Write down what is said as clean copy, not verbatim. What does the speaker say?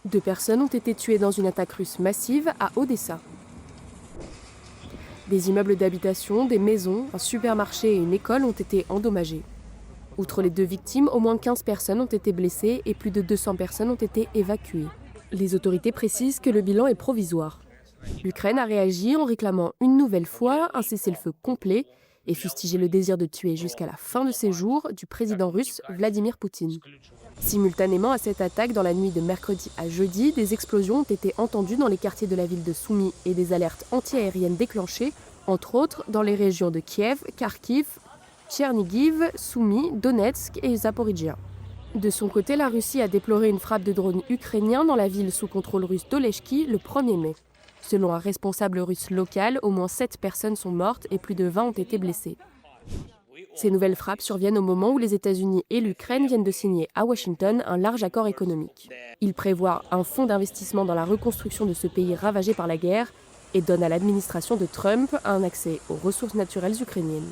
2 personnes ont été tuées dans une attaque russe massive à Odessa. Des immeubles d'habitation, des maisons, un supermarché et une école ont été endommagés. Outre les 2 victimes, au moins 15 personnes ont été blessées et plus de 200 personnes ont été évacuées. Les autorités précisent que le bilan est provisoire. L'Ukraine a réagi en réclamant une nouvelle fois un cessez-le-feu complet et fustigé le désir de tuer jusqu'à la fin de ses jours du président russe Vladimir Poutine. Simultanément à cette attaque, dans la nuit de mercredi à jeudi, des explosions ont été entendues dans les quartiers de la ville de Soumy et des alertes antiaériennes déclenchées, entre autres dans les régions de Kiev, Kharkiv, Tchernigiv, Soumy, Donetsk et Zaporijia. De son côté, la Russie a déploré une frappe de drones ukrainiens dans la ville sous contrôle russe d'Oleshki le 1er mai. Selon un responsable russe local, au moins 7 personnes sont mortes et plus de 20 ont été blessées. Ces nouvelles frappes surviennent au moment où les États-Unis et l'Ukraine viennent de signer à Washington un large accord économique. Il prévoit un fonds d'investissement dans la reconstruction de ce pays ravagé par la guerre et donne à l'administration de Trump un accès aux ressources naturelles ukrainiennes.